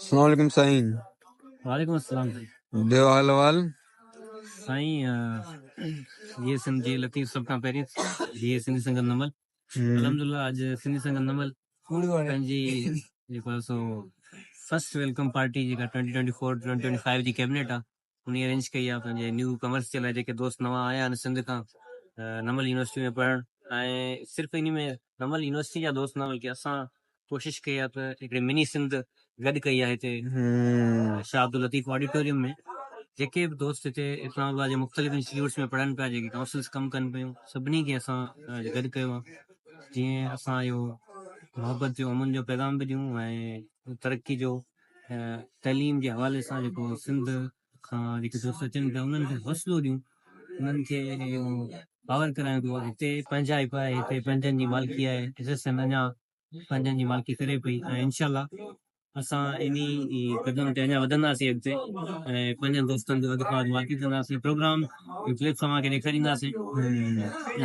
अस्सलाम वालेकुम साईं। वालेकुम अस्सलाम देव हाल वाल साईं। ये सिंध जी लतीफ़ सब खां पहिरीं ये सिंधी संगत नमल अलहमदुलिल्लाह अॼु सिंधी संगत नमल पंहिंजी जेको आहे सो फर्स्ट वेलकम पार्टी जेका 2024-2025 जी कैबिनेट आहे उन अरेंज कई आहे पंहिंजे न्यू कमर्स जे लाइ जेके दोस्त नवां आया आहिनि सिंध खां नमल यूनिवर्सिटी में पढ़णु। ऐं सिर्फ़ु इन में नमल यूनिवर्सिटी जा दोस्त न बल्कि असां कोशिशि कई आहे त हिकिड़ी मिनी सिंध गॾु कई आहे हिते शाह अब्दुल लतीफ़ ऑडिटोरियम में। जेके बि दोस्त हिते इस्लामाबाद जे मुख़्तलिफ़ इंस्टीट्यूट्स में पढ़नि पिया, जेके काउंसिल्स कमु कनि पियूं, सभिनी खे असां गॾु कयो आहे जीअं असां इहो मोहबत जो अमन जो पैगाम बि ॾियूं ऐं तरक़ी जो तइलीम जे हवाले सां जेको सिंध खां जेके दोस्त अचनि पिया उन्हनि खे हौसलो ॾियूं, उन्हनि खे पावर करायूं पियो। हिते पंहिंजा ई आहे, हिते पंहिंजनि जी मालिकी आहे, एसएसएन अञा पंहिंजनि जी मालिकी करे पई ऐं इनशाला असां इन कदम ते अञा वधंदासीं अॻिते ऐं पंहिंजनि दोस्तनि जो वधि खां वधि मालिकी कंदासीं, प्रोग्राम प्लेटफॉर्म खे ॾेखारींदासीं।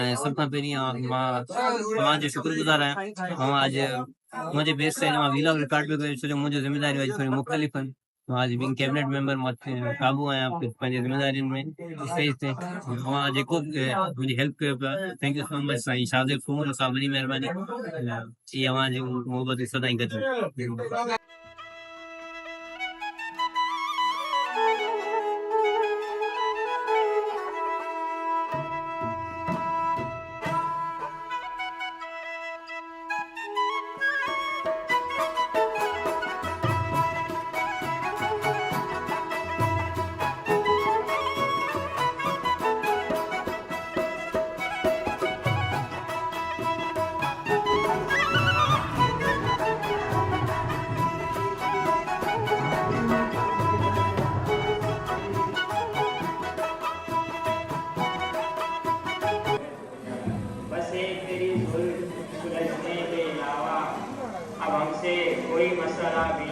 ऐं सभ खां पहिरीं मां तव्हांजो शुक्रगुज़ार आहियां। मां अॼु मुंहिंजे बेस ते मां वीलॉग रिकॉर्ड पियो करे, छो जो मुंहिंजी ज़िमेदारी अॼु थोरी मुख़्तलिफ़ आहिनि। मां अॼु ॿिनि कैबिनेट मेंबर मां क़ाबू आहियां पंहिंजी ज़िमेदारियुनि में स्टेज ते। मां जेको मुंहिंजी हेल्प कयो पिया, थैंक यू सो मच साईं शादिर फूल सां वॾी महिरबानी। इहा अव्हांजी मोहबत सदाईं गॾु। अब हमसे कोई मसला भी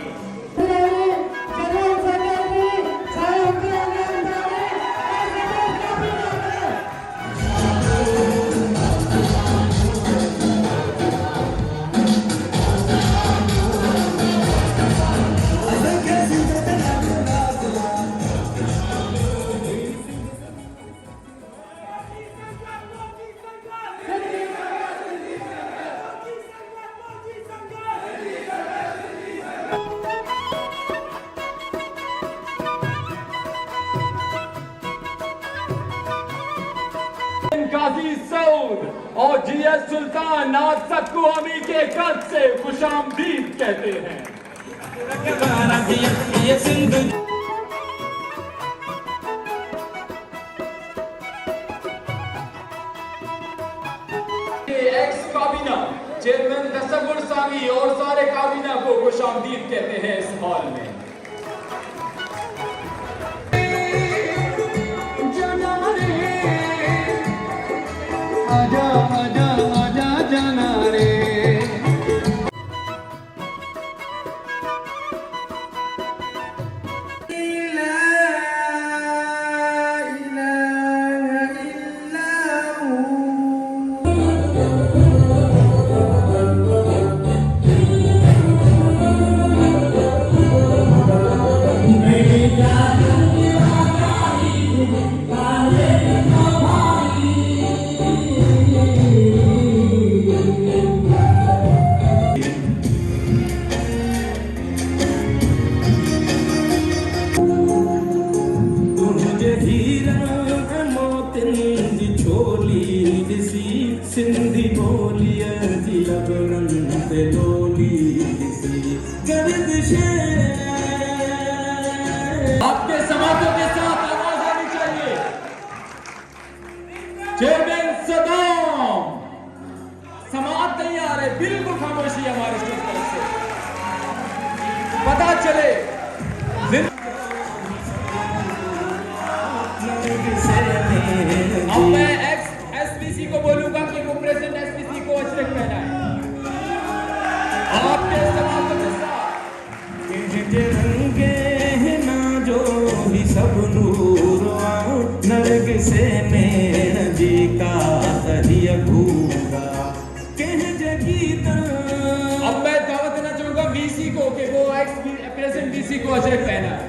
गाजी सऊद और जीएस सुल्तान नाज सक्कू अमी के कद से खुशामदीद कहते हैं। एक्स काबीना चेयरमैन तसव्वुर सावी और सारे काबीना को खुशामदीद कहते हैं इस हॉल में। सिंधी बोलिया जी लबड़न पे डोली गर्दिशे आपके समातों के साथ आवाज आनी चाहिए। चेयरमैन सदाम समात नहीं आ रहे, बिल्कुल खामोशी हमारे स्टेज तरफ से पता चले। अब मैं एसपीसी को बोलूंगा कि वो प्रेसिडेंट एसपीसी को अशरफ पहनाए। आपके समातों के साथ रंगे ना जो ही सब नूर नरग से नैन जी का तहिया भूरा कह जगी। अब मैं दावत देना चाहूंगा वीसी को कि वो एक्स प्रेजेंट डीसी को अजरक पहना है।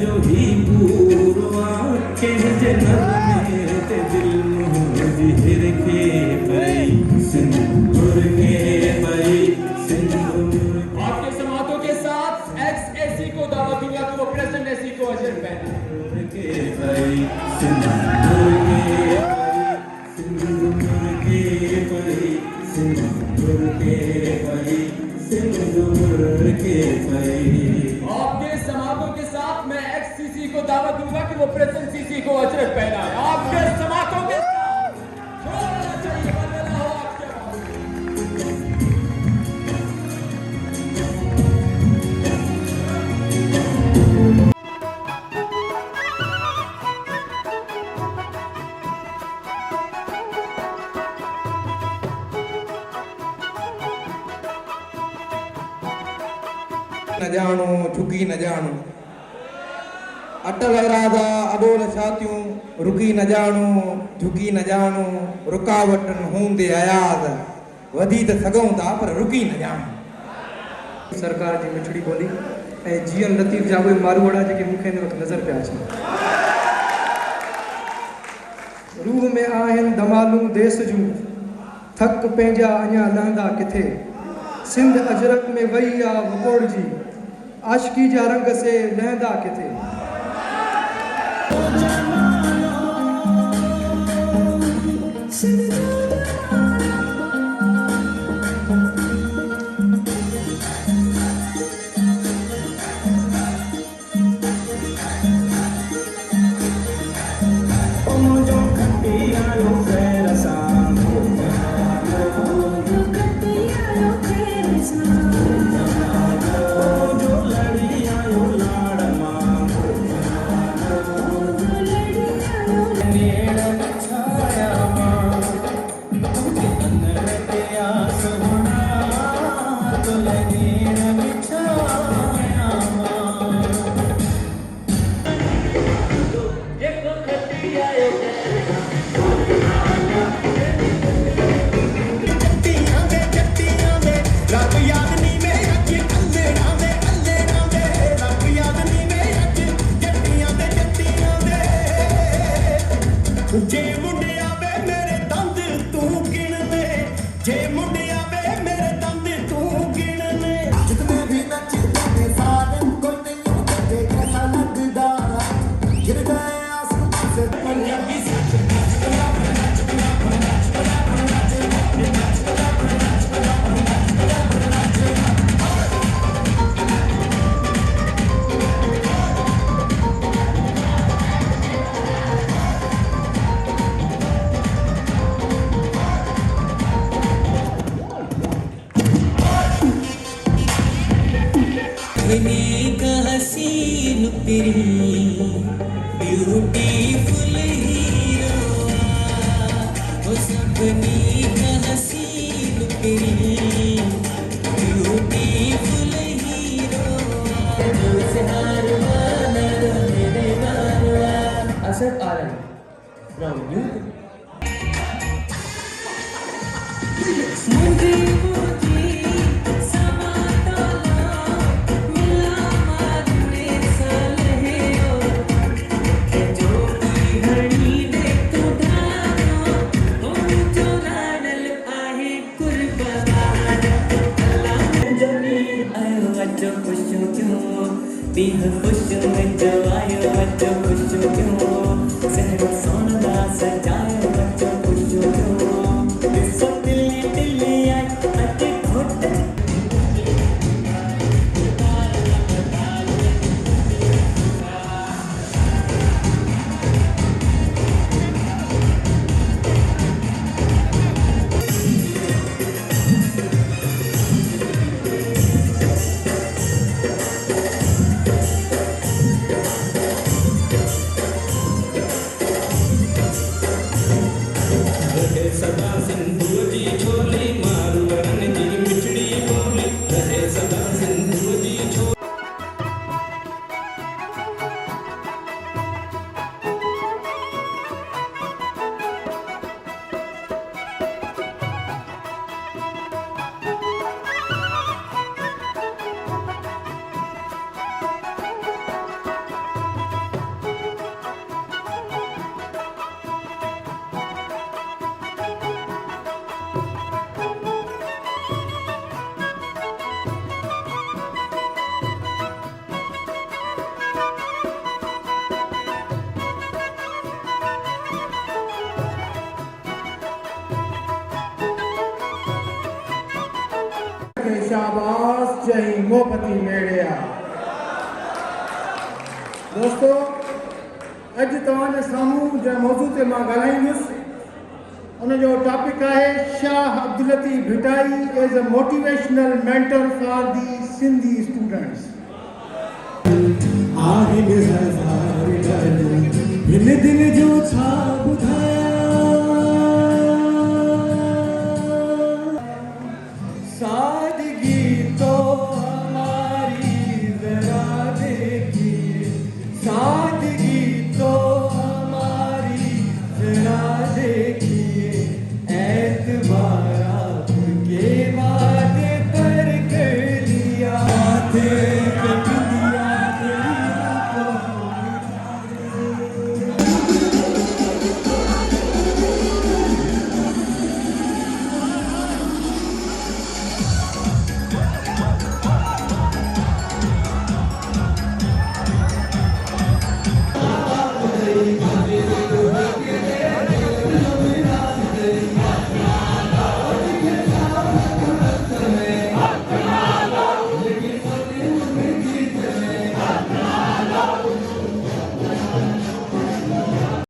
जो ही पूर्वा के जन्नत में ते दिल मुहर के पई सिंदूर के पई सिंदूर। आपके समातों के साथ एक्स एसी को दावत दूंगा कि वो प्रेजेंट एसी को अजरक पहना है। के पई सिंदूर के पई सिंदूर के पई सिंदूर के पई सिंदूर के पई। आपके समातों के साथ मैं एक्स सीसी को दावत दूंगा कि वो प्रेजेंट सीसी को अजरक पहना है। आपके समातों के साथ छोड़ना चाहिए बदला हो आपके पास। न जानो झुकी न जानो अटल इरादा अडोल छातियूं रुकी न जानो झुकी न जानो रुकावटन हूंदे अयाद वधी त सघूं था पर रुकी न जानो। सरकार जी मिठड़ी ॿोली ऐं जीअं लतीफ़ जा उहे मारूवाड़ा जेके मूंखे हिन वक़्तु नज़र पिया अचनि। रूह में आहिनि धमालूं देस जूं थक पंहिंजा अञा लहंदा किथे सिंध अजरक में वही आ वकोड़जी आशिकी जा रंग से लहंदा किथे। जे मुंडिया वे मेरे दंद तू गिन ले जे मुंडिया वे मेरे दंद तू गिन ले जितने भी नचते थे सारे कोई नहीं होते कैसा लगदा गिर गए आंसू से पंजाबी का हसीन पिरी ब्यूटीफुल हीरो वो सपनी का हसीन पिरी ब्यूटीफुल हीरो से हारवाना मेरे मारवा Asad Aran from New शाबाश जय मोहब्बती मेड़िया दोस्तों अज तव्हांजे साम्हूं जंहिं मौज़ू ते मां ॻाल्हाईंदुसि उन जो टॉपिक आहे Shah Abdul Latif Bhittai as a motivational mentor for the Sindhi students आहिनि हज़ार ॻाल्हियूं हिन दिल जो छा ॿुधाए